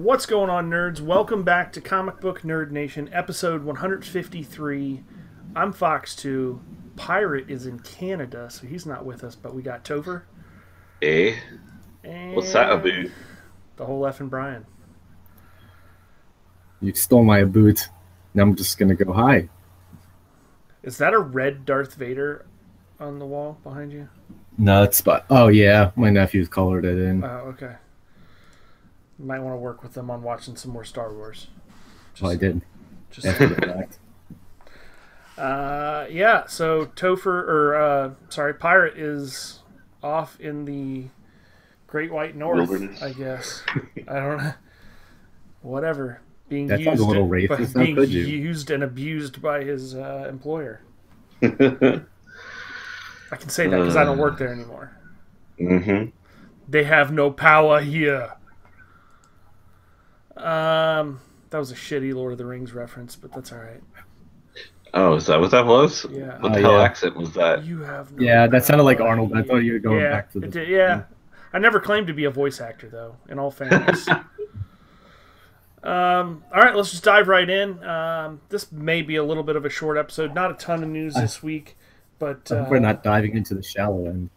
What's going on, nerds? Welcome back to Comic Book Nerd Nation, episode 153. I'm Fox2. Pirate is in Canada, so he's not with us, but we got Topher. Eh? And What's that about? the whole F and Brian. You stole my boot. Now I'm just gonna go hi. Is that a red Darth Vader on the wall behind you? No, it's oh yeah, my nephew's colored it in. Oh, okay. Might want to work with them on watching some more Star Wars. I did. Just After the fact. yeah, so Pirate is off in the Great White North, Wilderness. I guess. I don't know. Whatever. Being That sounds a little racist. How being could you? used and abused by his employer. I can say that because I don't work there anymore. Mm-hmm. They have no power here. That was a shitty Lord of the Rings reference, but that's all right. Oh, is that what that was? Yeah. What the hell yeah. accent was that? You have no Yeah, that sounded like power Arnold. I thought you were going yeah, back to the. it did, yeah. I never claimed to be a voice actor, though, in all fairness. All right, let's just dive right in. This may be a little bit of a short episode. Not a ton of news this week, but We're not diving into the shallow end.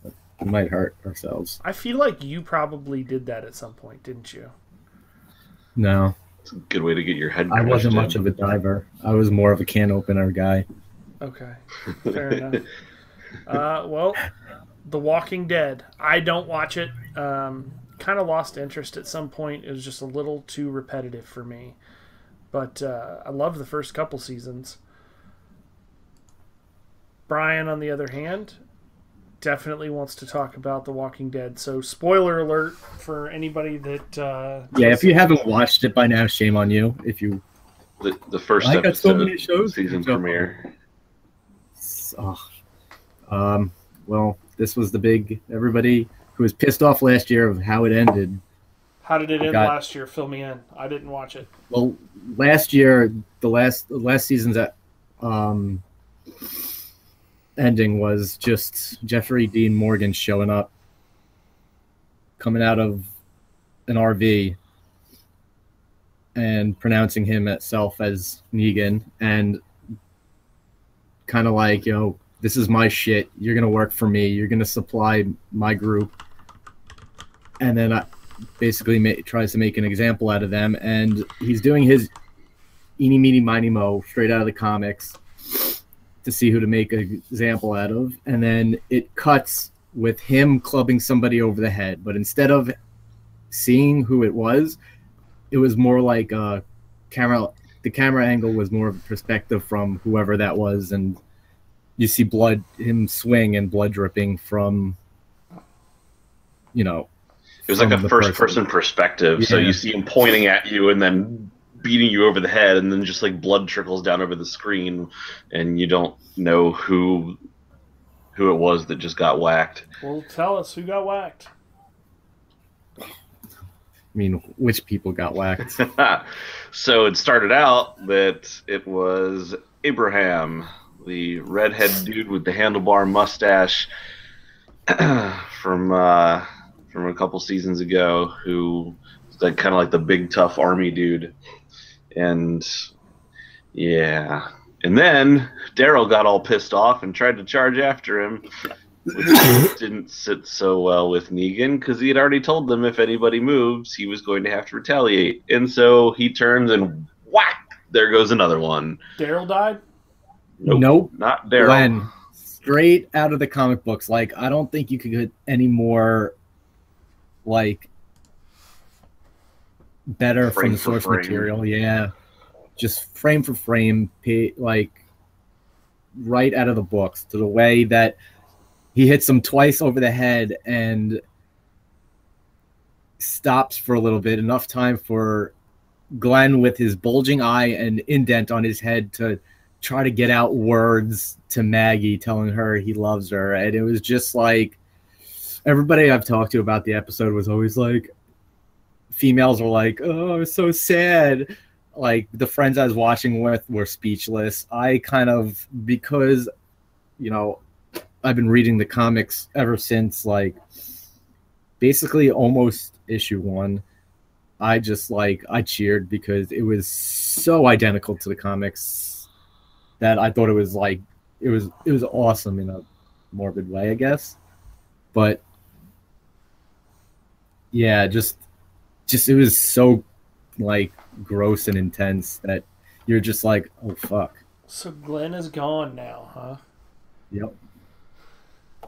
We might hurt ourselves. I feel like you probably did that at some point, didn't you? No, It's a good way to get your head. I wasn't crushed much of a diver. I was more of a can opener guy. Okay, fair enough. Well, The Walking Dead. I don't watch it. Kind of lost interest at some point. It was just a little too repetitive for me. But I loved the first couple seasons. Brian, on the other hand, definitely wants to talk about The Walking Dead. So, spoiler alert for anybody that... Yeah, if you haven't watched it by now, shame on you. If you, The first I got so episode, many shows. season premiere. Well, this was the big. Everybody who was pissed off last year of how it ended. How did it end got- last year? Fill me in. I didn't watch it. Well, last year, the last season's ending was just Jeffrey Dean Morgan showing up, coming out of an RV, and pronouncing himself as Negan, and kind of like, this is my shit. You're gonna work for me. You're gonna supply my group, and then basically tries to make an example out of them, and he's doing his eeny meeny miny mo straight out of the comics to see who to make an example out of, and then it cuts with him clubbing somebody over the head, but instead of seeing who it was more like the camera angle was more of a perspective from whoever that was, and you see him swing and blood dripping from It was like a first-person perspective, so Yeah. you see him pointing at you and then beating you over the head, and then just like blood trickles down over the screen, and you don't know who it was that just got whacked. Well, tell us who got whacked. which people got whacked. So it started out that it was Abraham, the redhead dude with the handlebar mustache from a couple seasons ago, who was like kind of like the big tough army dude, and yeah, and then Daryl got all pissed off and tried to charge after him, which didn't sit so well with Negan because he had already told them if anybody moves, he was going to have to retaliate, and so he turns and whack! There goes another one. Daryl died? Nope. Not Daryl. Glenn, straight out of the comic books. Like, I don't think you could get any more, like, better Frame from the for source frame. material. Yeah. Just frame for frame, like, right out of the books, to the way that he hits him twice over the head and stops for a little bit, enough time for Glenn with his bulging eye and indent on his head to try to get out words to Maggie, telling her he loves her. And it was just like, everybody I've talked to about the episode was always like, females were like, oh, so sad. Like, the friends I was watching with were speechless. I kind of, because, I've been reading the comics ever since, like, basically almost issue 1. I just like I cheered because it was so identical to the comics that I thought it was like it was awesome in a morbid way, I guess. But yeah, just it was so like gross and intense that you're just like, oh fuck. So Glenn is gone now, huh? Yep.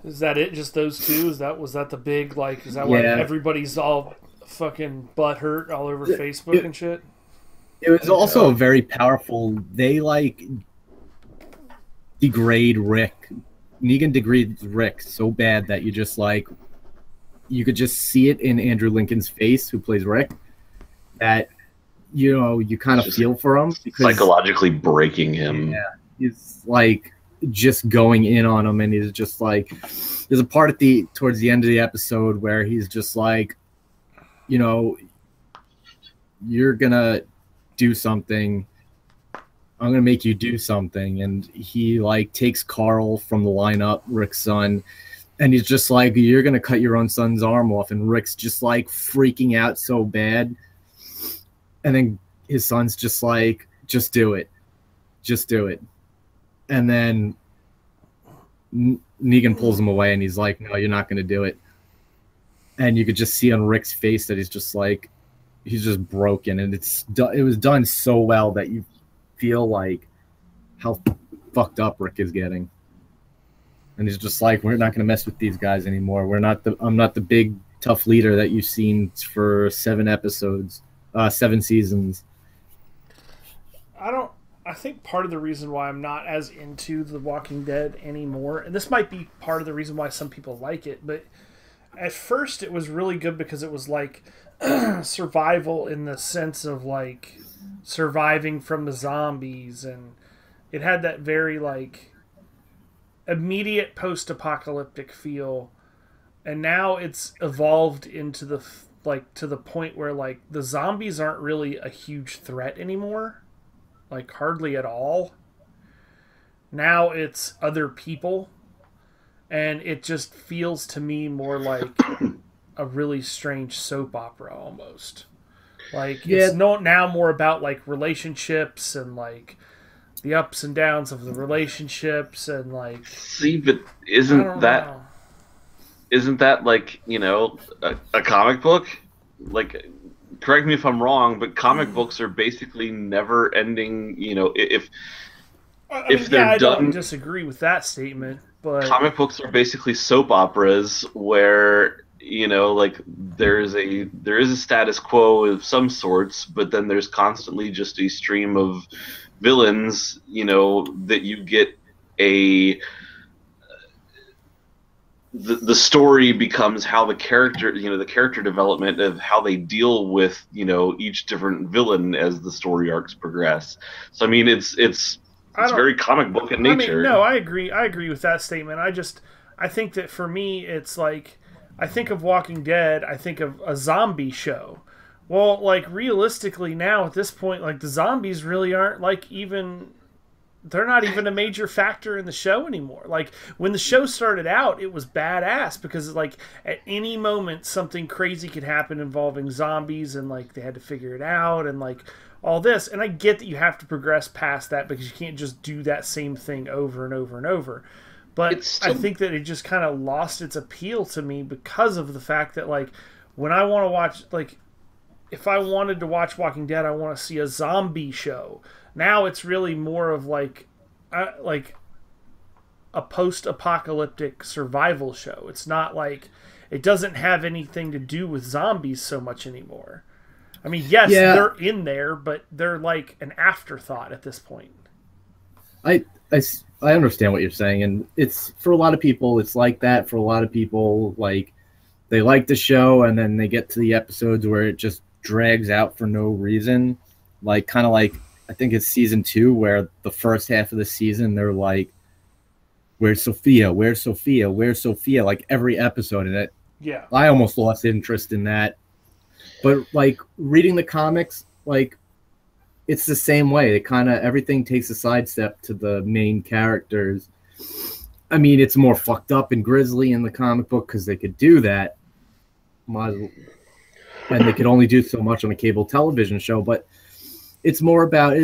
Is that it? Just those two? Was that the big like? Is that why everybody's all fucking butthurt all over Facebook and shit? It was also a very powerful. They like degrade Rick. Negan degrades Rick so bad that you just like you could just see it in Andrew Lincoln's face, who plays Rick. That you kind of feel for him because psychologically breaking him. Yeah, he's like just going in on him, and he's just like, there's a part towards the end of the episode where he's just like, you're gonna do something. I'm gonna make you do something, and he like takes Carl from the lineup, Rick's son, and he's just like, you're gonna cut your own son's arm off, and Rick's just like freaking out so bad. And then his son's just like, just do it. Just do it. And then Negan pulls him away and he's like, no, you're not going to do it. And you could just see on Rick's face that he's just like, he's just broken. And it was done so well that you feel like how fucked up Rick is getting. And he's just like, we're not going to mess with these guys anymore. I'm not the big tough leader that you've seen for 7 seasons. I think part of the reason why I'm not as into The Walking Dead anymore, and this might be part of the reason why some people like it, but at first it was really good because it was like survival in the sense of like surviving from the zombies, and it had that very like immediate post-apocalyptic feel, and now it's evolved into the to the point where like the zombies aren't really a huge threat anymore, like hardly at all. Now it's other people, and it just feels to me more like a really strange soap opera almost. Like it's now more about like relationships and like the ups and downs of the relationships and like. See, but isn't that like, a comic book? Like, correct me if I'm wrong, but comic books are basically never ending, if they're I done. don't disagree with that statement, but comic books are basically soap operas where, like there is a status quo of some sorts, but then there's constantly just a stream of villains, that you get the story becomes how the character, the character development of how they deal with, each different villain as the story arcs progress. So, I mean, it's very comic book in nature. No, I agree. I agree with that statement. I think that for me, it's like, I think of Walking Dead, I think of a zombie show. Well, like, realistically now, at this point, like, the zombies really aren't, like, they're not even a major factor in the show anymore. Like, when the show started out, it was badass because, like, at any moment, something crazy could happen involving zombies, and, like, they had to figure it out, and, like, all this. And I get that you have to progress past that because you can't just do that same thing over and over and over. But I think that it just kind of lost its appeal to me because of the fact that, like, when I want to watch, like, if I wanted to watch Walking Dead, I want to see a zombie show. Now it's really more of like a post-apocalyptic survival show. It's not like, it doesn't have anything to do with zombies so much anymore. I mean, yes, they're in there, but they're like an afterthought at this point. I understand what you're saying, and it's, for a lot of people, it's like that. For a lot of people, like, they like the show, and then they get to the episodes where it just drags out for no reason. Like, kind of like, I think it's season 2 where the first half of the season they're like, where's Sophia? Where's Sophia? Where's Sophia? Like every episode in it. Yeah. I almost lost interest in that. But like reading the comics, like it's the same way. It kind of, everything takes a sidestep to the main characters. I mean, it's more fucked up and grisly in the comic book because they could do that. and they could only do so much on a cable television show. But it's more about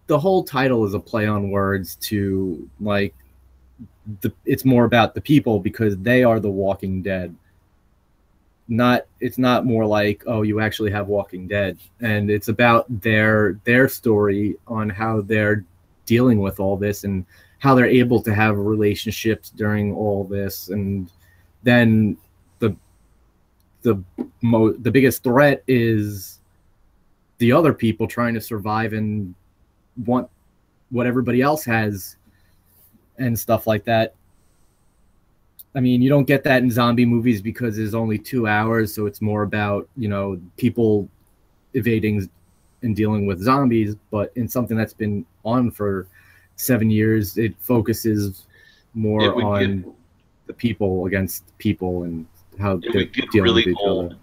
the whole title is a play on words to like it's more about the people because they are the Walking Dead. It's not more like, oh, you actually have Walking Dead, and it's about their story on how they're dealing with all this and how they're able to have relationships during all this. And then the biggest threat is the other people trying to survive and want what everybody else has and stuff like that. I mean, you don't get that in zombie movies because there's only 2 hours, so it's more about, people evading and dealing with zombies. But in something that's been on for 7 years, it focuses more on the people against people and how they're dealing with each other.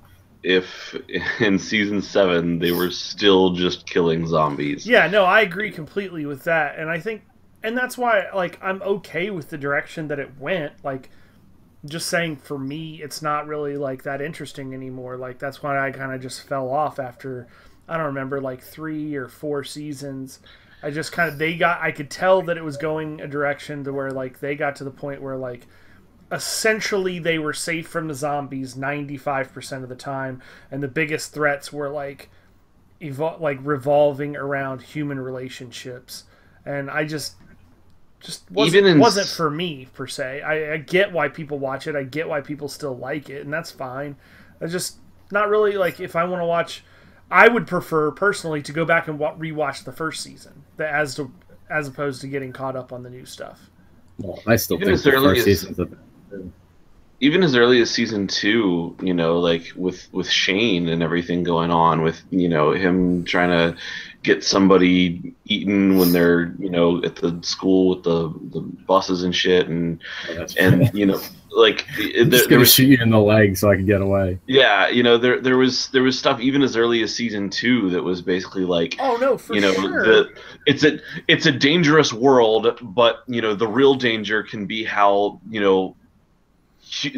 If in season 7 they were still just killing zombies. Yeah, no, I agree completely with that. And I think, and that's why, like, I'm okay with the direction that it went. Like, just saying, for me, it's not really, like, that interesting anymore. Like, that's why I kind of just fell off after, I don't remember, like, 3 or 4 seasons. I just kind of, I could tell that it was going a direction to where, like, they got to the point where, like, essentially they were safe from the zombies 95% of the time, and the biggest threats were, like, revolving around human relationships. And I just wasn't for me, per se. I get why people watch it. I get why people still like it, and that's fine. I just not really, like, if I want to watch, I would prefer personally to go back and rewatch the first season as opposed to getting caught up on the new stuff. Well, I still think the first season's the best. Even as early as season 2, like with Shane and everything going on, with him trying to get somebody eaten when they're at the school with the buses and shit, and like just gonna shoot you in the leg so I can get away. Yeah, there was stuff even as early as season 2 that was basically like, oh no, for sure. It's a dangerous world, but the real danger can be how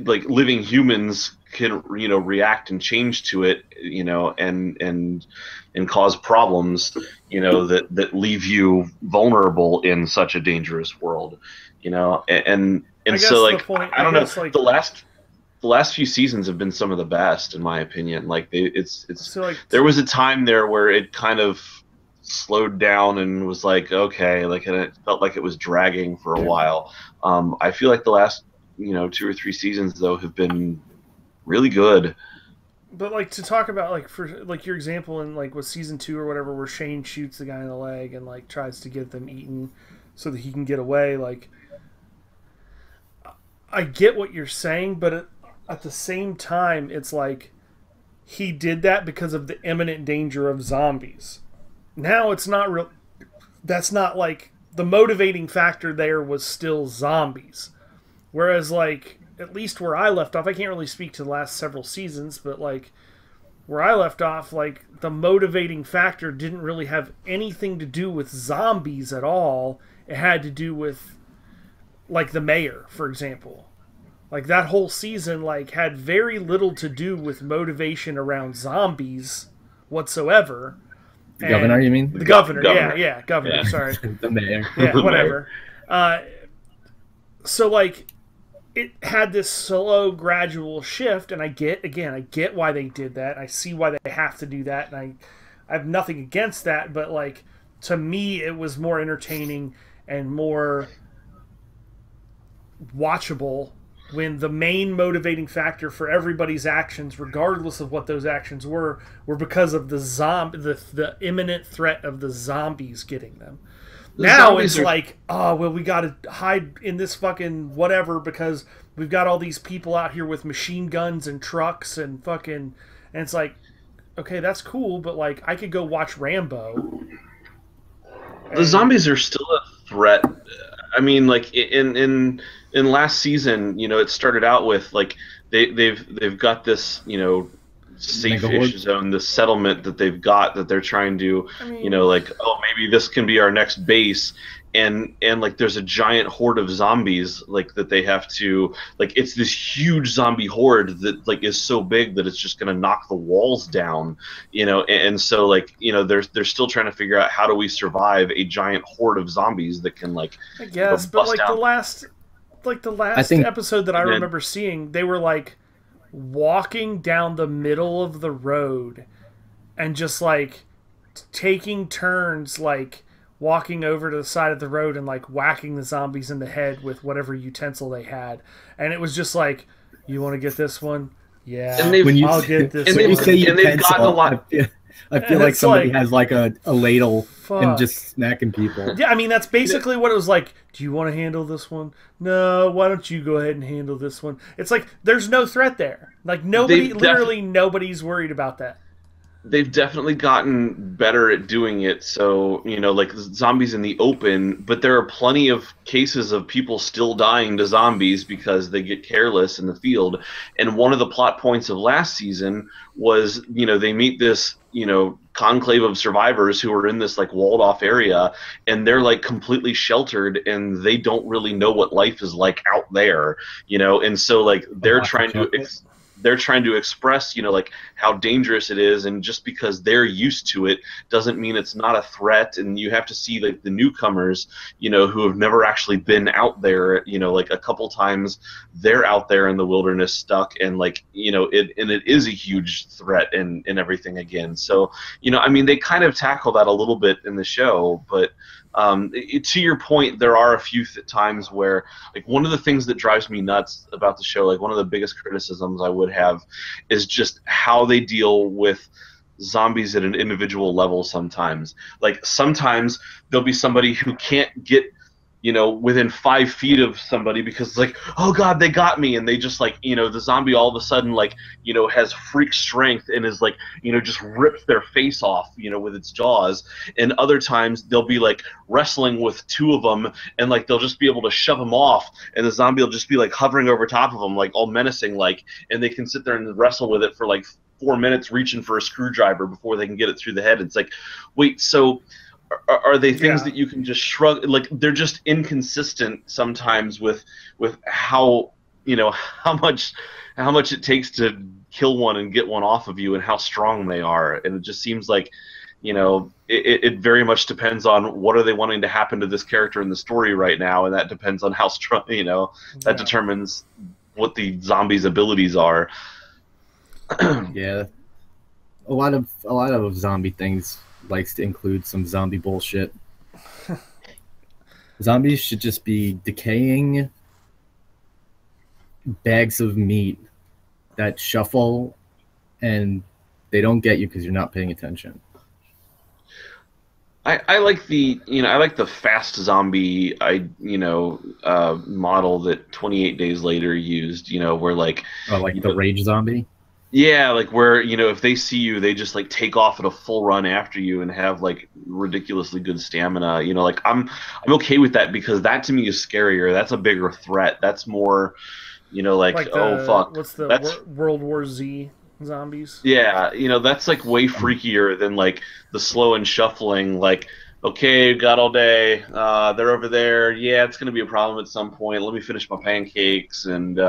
like living humans can react and change to it, and cause problems that leave you vulnerable in such a dangerous world, and so, like, I don't know, like, the last few seasons have been some of the best in my opinion. Like, there was a time there where it kind of slowed down and was like, okay, like, and it felt like it was dragging for a while. I feel like the last 2 or 3 seasons though have been really good. But, like, to talk about, like, for, like, your example in, like, with season 2 or whatever, where Shane shoots the guy in the leg and, like, tries to get them eaten so that he can get away, like, I get what you're saying, but at the same time, it's like he did that because of the imminent danger of zombies. Now it's not real. That's not, like, the motivating factor there was still zombies. Whereas, like, at least where I left off, I can't really speak to the last several seasons, but, like, where I left off, like, the motivating factor didn't really have anything to do with zombies at all. It had to do with, like, the mayor, for example. Like, that whole season, like, had very little to do with motivation around zombies whatsoever. The governor, you mean? The governor. Yeah, governor, yeah. Sorry. The mayor. Yeah, whatever. So, like, it had this slow, gradual shift, and I get why they did that. I see why they have to do that, and I have nothing against that, but, like, to me, it was more entertaining and more watchable when the main motivating factor for everybody's actions, regardless of what those actions were because of the imminent threat of the zombies getting them. Now it's like, oh, well, we got to hide in this fucking whatever because we've got all these people out here with machine guns and trucks and fucking... And it's like, okay, that's cool, but, like, I could go watch Rambo. The zombies are still a threat. I mean, like, in last season, it started out with, like, they've got this, safe-ish zone, the settlement that they've got that they're trying to, I mean, you know, like, oh, maybe this can be our next base. And like there's a giant horde of zombies like that they have to, like, it's this huge zombie horde that like is so big that it's just going to knock the walls down, you know. And so like, you know, they're still trying to figure out how do we survive a giant horde of zombies that can, like, I guess, but like the last episode that I remember seeing, they were like walking down the middle of the road and just like taking turns, like walking over to the side of the road and like whacking the zombies in the head with whatever utensil they had. And it was just like, you want to get this one? Yeah, I'll get this one. When you say utensil, they've gotten a lot. I feel like somebody has like a ladle and just smacking people. Yeah, I mean, that's basically what it was like. Do you want to handle this one? No, why don't you go ahead and handle this one? It's like, there's no threat there. Like, nobody's worried about that. They've definitely gotten better at doing it. So, you know, like zombies in the open, but there are plenty of cases of people still dying to zombies because they get careless in the field. And one of the plot points of last season was, you know, they meet this, you know, conclave of survivors who are in this like walled off area, and they're like completely sheltered and they don't really know what life is like out there, you know. And so like they're trying to express, you know, like how dangerous it is, and just because they're used to it doesn't mean it's not a threat. And you have to see like the newcomers, you know, who have never actually been out there, you know, like a couple times they're out there in the wilderness stuck, and like, you know, it is a huge threat and everything again. So, you know, I mean, they kind of tackle that a little bit in the show, but to your point, there are a few times where, like, one of the things that drives me nuts about the show, like one of the biggest criticisms I would have, is just how they deal with zombies at an individual level sometimes. Like, sometimes there'll be somebody who can't get, you know, within 5 feet of somebody because it's like, oh god, they got me, and they just like, you know, the zombie all of a sudden, like, you know, has freak strength and is like, you know, just rips their face off, you know, with its jaws. And other times they'll be like wrestling with two of them, and like they'll just be able to shove them off, and the zombie will just be like hovering over top of them, like all menacing, like, and they can sit there and wrestle with it for like 4 minutes, reaching for a screwdriver before they can get it through the head. It's like, wait, so are they things that you can just shrug? Like, they're just inconsistent sometimes with how, you know, how much it takes to kill one and get one off of you, and how strong they are. And it just seems like, you know, it very much depends on what are they wanting to happen to this character in the story right now, and that depends on how strong, you know, that determines what the zombie's abilities are. Yeah, a lot of zombie things likes to include some zombie bullshit. Zombies should just be decaying bags of meat that shuffle, and they don't get you because you're not paying attention. I like the, you know, I like the fast zombie, model that 28 Days Later used, you know, where like, the rage zombie. Yeah, like where, you know, if they see you, they just like take off at a full run after you and have like ridiculously good stamina. You know, like I'm okay with that, because that to me is scarier. That's a bigger threat. That's more, you know, like oh fuck. What's the World War Z zombies? Yeah, you know, that's like way freakier than like the slow and shuffling. Like, okay, got all day. They're over there. Yeah, it's gonna be a problem at some point. Let me finish my pancakes and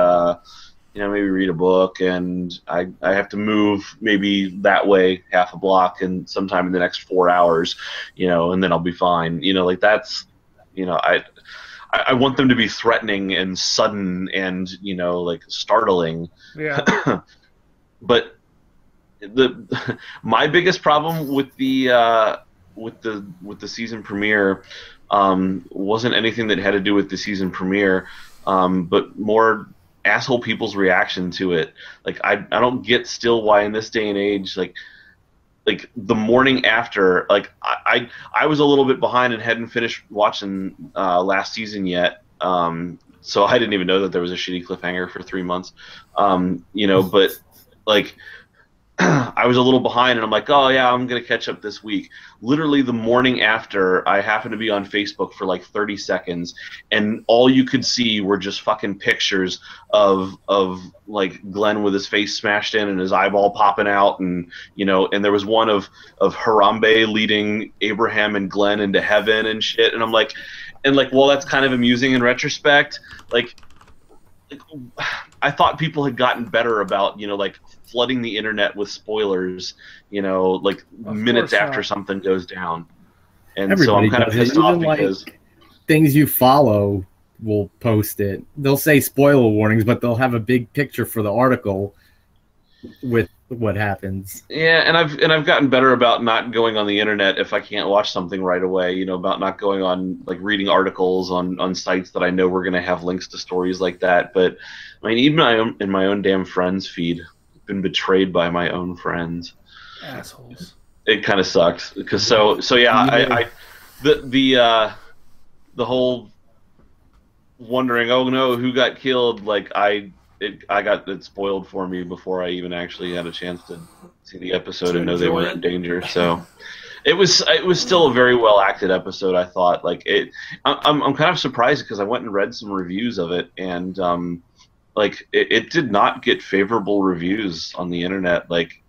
you know, maybe read a book, and I have to move maybe that way half a block and sometime in the next 4 hours, you know, and then I'll be fine. You know, like that's, you know, I want them to be threatening and sudden and, you know, like startling. Yeah. But my biggest problem with the season premiere wasn't anything that had to do with the season premiere, but more asshole people's reaction to it. Like, I don't get still why in this day and age, like the morning after, like I was a little bit behind and hadn't finished watching last season yet, so I didn't even know that there was a shitty cliffhanger for 3 months, you know. But like I was a little behind, and I'm like, oh yeah, I'm gonna catch up this week. Literally the morning after, I happened to be on Facebook for like 30 seconds, and all you could see were just fucking pictures of like Glenn with his face smashed in and his eyeball popping out, and and there was one of Harambe leading Abraham and Glenn into heaven and shit, and I'm like, well, that's kind of amusing in retrospect, like I thought people had gotten better about, like flooding the internet with spoilers, like Of minutes course after not. something goes down. And so Everybody I'm kind of does it. pissed off Even like because things you follow will post it. They'll say spoiler warnings, but they'll have a big picture for the article with what happens. yeah, and I've gotten better about not going on the internet if I can't watch something right away, about not going on, like, reading articles on sites that I know we're going to have links to stories like that. But I mean, even in my own damn friends feed, I've been betrayed by my own friends. Assholes. It kind of sucks because so yeah, I the whole wondering, oh no, who got killed, like I got it spoiled for me before I even actually had a chance to see the episode To and know they enjoy were it. in danger. So it was still a very well acted episode. I thought, like, I'm kind of surprised because I went and read some reviews of it, and like it did not get favorable reviews on the internet. Like,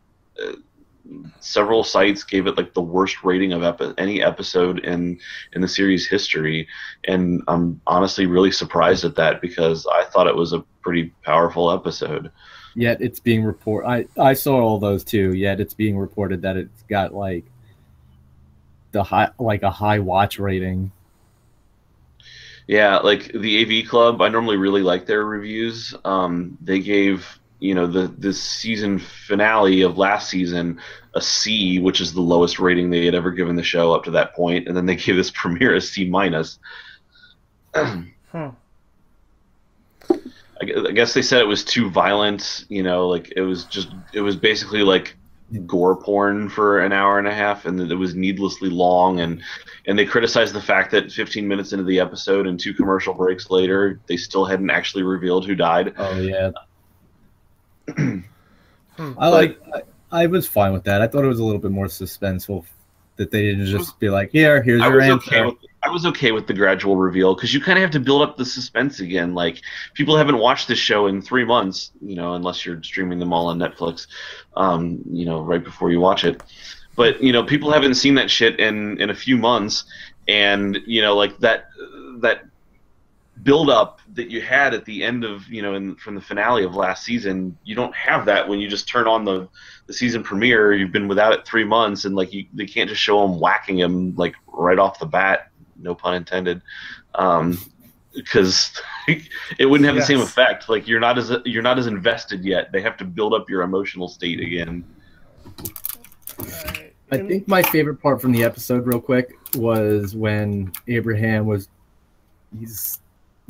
several sites gave it like the worst rating of any episode in the series history, and I'm honestly really surprised at that because I thought it was a pretty powerful episode. Yet it's being reported. I saw all those too. Yet it's being reported that it's got like a high watch rating. Yeah, like the AV Club, I normally really like their reviews. They gave, the season finale of last season a C, which is the lowest rating they had ever given the show up to that point, and then they gave this premiere a C minus. Hmm. I guess they said it was too violent, like it was basically like gore porn for an hour and a half, and that it was needlessly long, and they criticized the fact that 15 minutes into the episode and 2 commercial breaks later, they still hadn't actually revealed who died. Oh yeah. Hmm. I was fine with that. I thought it was a little bit more suspenseful that they didn't just be like, here's I your was answer. I was okay with the gradual reveal because you kind of have to build up the suspense again. Like, people haven't watched this show in 3 months, unless you're streaming them all on Netflix, right before you watch it. But people haven't seen that shit in a few months, and like that build up that you had at the end of from the finale of last season, you don't have that when you just turn on the season premiere. You've been without it 3 months, and like they can't just show him whacking him like right off the bat, no pun intended, because it wouldn't have the same effect. Like, you're not as invested yet. They have to build up your emotional state again. Alright. I think my favorite part from the episode, real quick, was when Abraham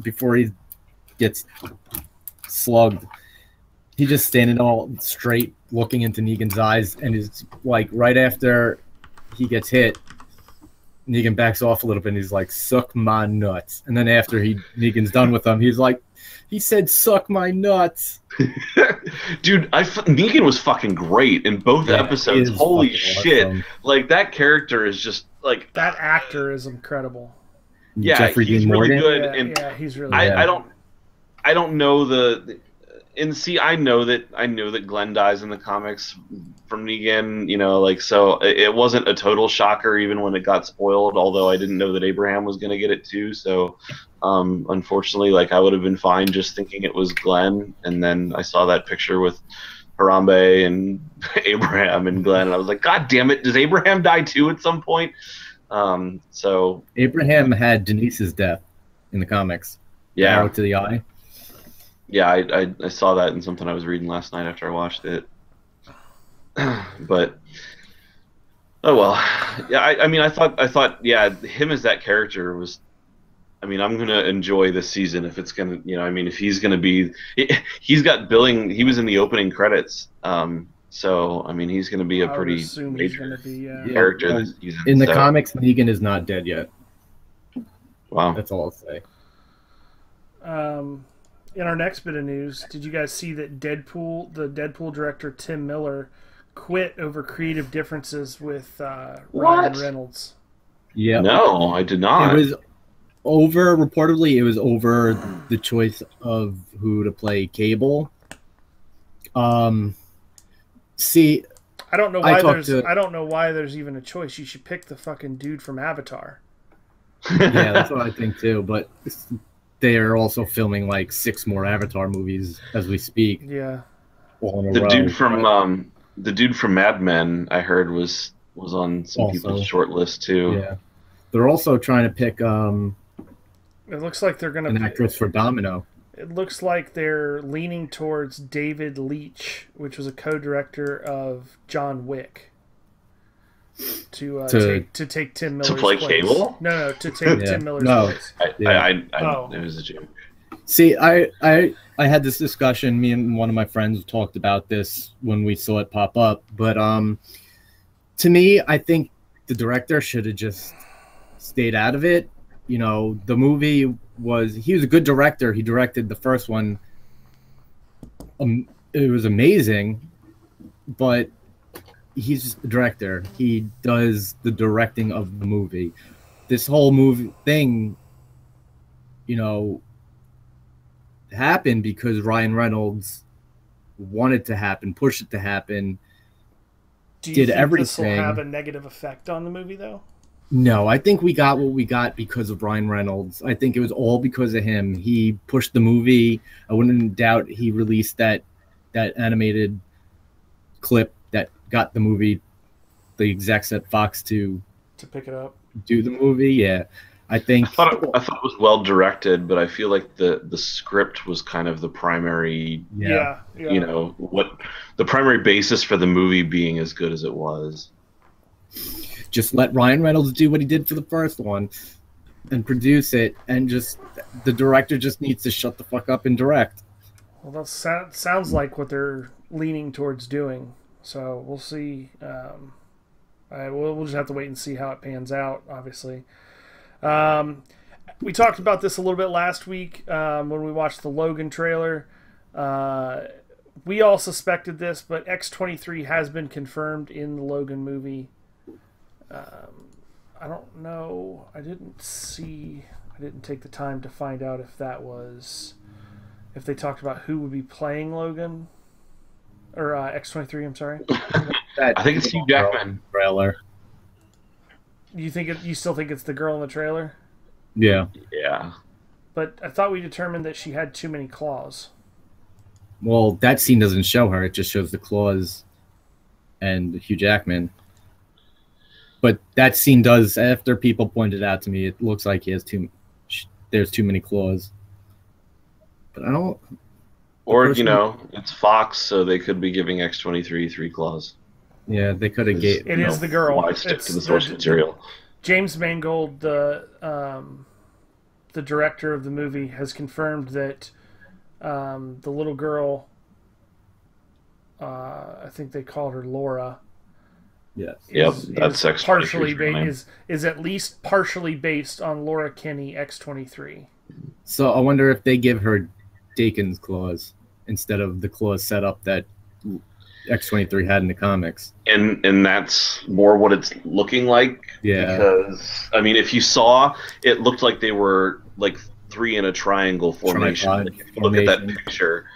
before he gets slugged, he just standing all straight, looking into Negan's eyes, and is like, right after he gets hit, Negan backs off a little bit, and he's like, "Suck my nuts." And then after Negan's done with him, he's like, "He said, suck my nuts." Dude, Negan was fucking great in both episodes. Holy shit! Awesome. Like, that character is just like, That actor is incredible. yeah, Jeffrey he's Dean really Morgan. good. Yeah, And yeah, he's really Yeah. good. I don't know and see, I know that Glenn dies in the comics from Negan, like, so it wasn't a total shocker even when it got spoiled, although I didn't know that Abraham was going to get it too. So unfortunately, like, I would have been fine just thinking it was Glenn, and then I saw that picture with Harambe and Abraham and Glenn, and I was like, God damn it, does Abraham die too at some point? So Abraham had Denise's death in the comics. yeah. Arrow to the eye. Yeah, I saw that in something I was reading last night after I watched it. But oh well. Yeah, I mean, I thought yeah, him as that character was, I mean, I'm gonna enjoy this season if it's gonna, I mean, if he's gonna be, he's got billing. He was in the opening credits, so I mean, he's gonna be a I would pretty assume he's major going to be. character this season. In the so, comics, Negan is not dead yet. wow. That's all I'll say. In our next bit of news, did you guys see that the Deadpool director Tim Miller quit over creative differences with Ryan What? Reynolds. Yeah. No, I did not. It was reportedly, it was over the choice of who to play Cable. See, I don't know why I don't know why there's even a choice. You should pick the fucking dude from Avatar. yeah, that's what I think too. But they are also filming like 6 more Avatar movies as we speak. Yeah. All in a The row. dude from Mad Men, I heard was on some people's short list too. Yeah, they're also trying to pick It looks like they're gonna an actress for Domino. It looks like they're leaning towards David Leitch, which was a co-director of John Wick, to take Tim Miller's play place. Cable? No, to take Tim Miller's place. It was a joke. See, I had this discussion. Me and one of my friends talked about this when we saw it pop up. But to me, I think the director should have just stayed out of it. You know, the movie he was a good director. He directed the first one. It was amazing, but he's just a director. He does the directing of the movie. This whole movie thing, you know, happened because Ryan Reynolds wanted to happen, pushed it to happen. Do you think this will have a negative effect on the movie, though? No, I think we got what we got because of Ryan Reynolds. I think it was all because of him. He pushed the movie. I wouldn't doubt he released that animated clip that got the movie, the execs at Fox to pick it up, do the movie. Yeah, I thought it was well directed, but I feel like the script was kind of the primary. Yeah. You know, what the primary basis for the movie being as good as it was. Just let Ryan Reynolds do what he did for the first one and produce it, and just the director just needs to shut the fuck up and direct. Well, that sounds like what they're leaning towards doing. So we'll see. We'll just have to wait and see how it pans out, obviously. We talked about this a little bit last week when we watched the Logan trailer. We all suspected this, but X-23 has been confirmed in the Logan movie. I don't know. I didn't take the time to find out if they talked about who would be playing Logan or X-23. I'm sorry. I think it's Hugh Jackman. Trailer. You still think it's the girl in the trailer? Yeah. Yeah. But I thought we determined that she had too many claws. Well, that scene doesn't show her. It just shows the claws and Hugh Jackman. But that scene does, after people pointed out to me, it looks like there's too many claws. But I don't... Or, it's Fox, so they could be giving X-23 3 claws. Yeah, they could have gave... It is the girl. Why stick to the source material? James Mangold, the director of the movie, has confirmed that the little girl, I think they called her Laura. Yes. That's is at least partially based on Laura Kinney, X-23. So I wonder if they give her Dakin's claws instead of the claws set up that X-23 had in the comics. And that's more what it's looking like. Yeah. Because, I mean, if you saw, it looked like they were like 3 in a triangle formation. If you look at that picture.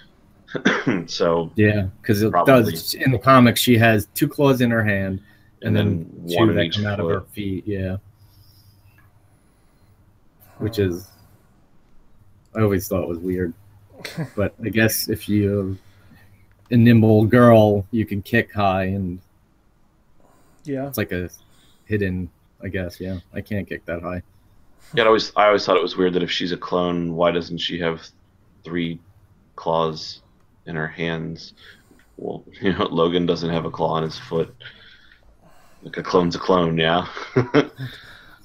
So yeah, because it does in the comics. She has 2 claws in her hand, and then 2 that come out of her feet. Yeah, which is I always thought was weird, but I guess if you're a nimble girl, you can kick high, and it's like a hidden. I guess I can't kick that high. Yeah, I always thought it was weird that if she's a clone, why doesn't she have 3 claws in her hands? Well, Logan doesn't have a claw on his foot. Like a clone's a clone, yeah.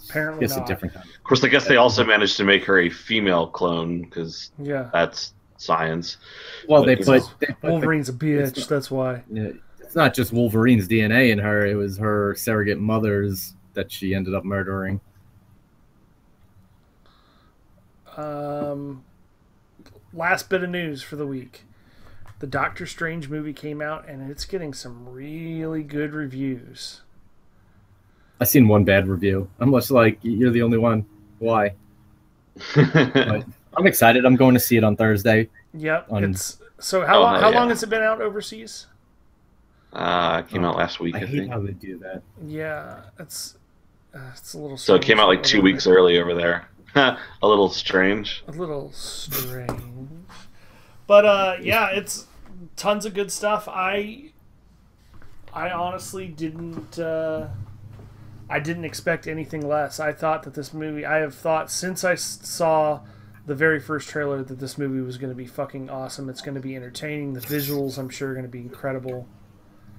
Apparently not. A different kind. Of course, I guess they also managed to make her a female clone because that's science. Well, they put Wolverine's a bitch. That's why. Yeah, it's not just Wolverine's DNA in her; it was her surrogate mother's that she ended up murdering. Last bit of news for the week. the Doctor Strange movie came out, and it's getting some really good reviews. I seen one bad review. I'm just like, you're the only one. Why? But I'm excited. I'm going to see it on Thursday. Yep. How long has it been out overseas? It came out last week. I I hate think. how they do that. Yeah, it's a little. So it came out like 2 strange. weeks early over there. A little strange. A little strange. But yeah, it's tons of good stuff. I honestly didn't. I didn't expect anything less. I thought that this movie. I have thought since I saw the very first trailer that this movie was going to be fucking awesome. It's going to be entertaining. The visuals, I'm sure, are going to be incredible.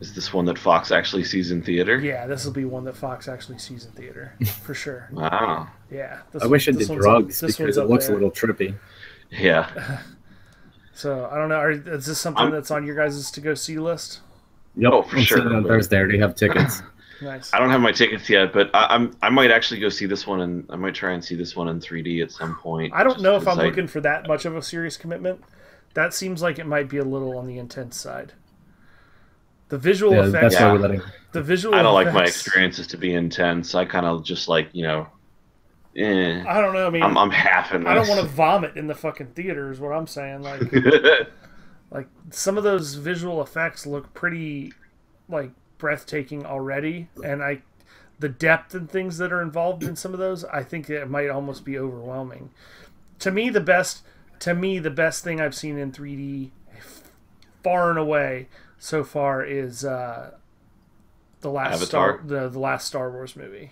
Is this one that Fox actually sees in theater? Yeah, this will be one that Fox actually sees in theater for sure. Wow. Yeah. I wish it did drugs because it looks a little trippy. Yeah. So I don't know. Is this something that's on your guys' to go see list? Yep, Oh, for sure. On Thursday, I already have tickets. Nice. I don't have my tickets yet, but I might actually go see this one, and I might try and see this one in 3D at some point. I don't know if I'm looking for that much of a serious commitment. That seems like it might be a little on the intense side. The visual effects. That's why we're letting. The visual. I don't effects, like my experiences to be intense. I kind of just like I don't know. I mean, I'm half in this. I don't want to vomit in the fucking theater. Is what I'm saying. Like some of those visual effects look pretty like breathtaking already, and the depth and things that are involved in some of those, I think it might almost be overwhelming. To me, the best thing I've seen in 3D, far and away so far, is the last Avatar? the last Star Wars movie.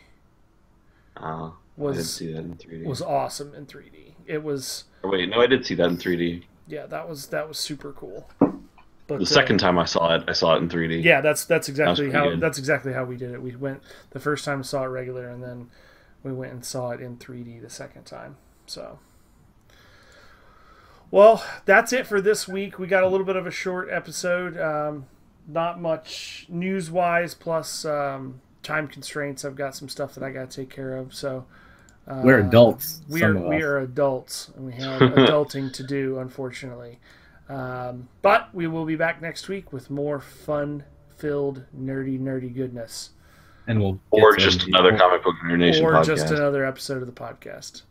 I didn't see that in 3D. Was awesome in 3D. It was. Oh, wait, no, I did see that in 3D. Yeah, that was super cool. But The second time I saw it in 3D. Yeah, that's exactly good. that's exactly how we did it. We went the first time, saw it regular, and then we went and saw it in 3D the second time. So, well, that's it for this week. We got a little bit of a short episode. Not much news-wise, plus time constraints. I've got some stuff that I got to take care of. So we're adults. We are adults, and we have adulting to do, unfortunately. But we will be back next week with more fun-filled, nerdy goodness. And or just another Comic Book Nerd Nation podcast. Or just another episode of the podcast.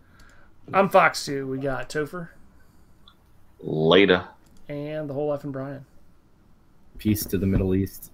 I'm Fox2. We got Topher. Later. And the whole F and Brian. Peace to the Middle East.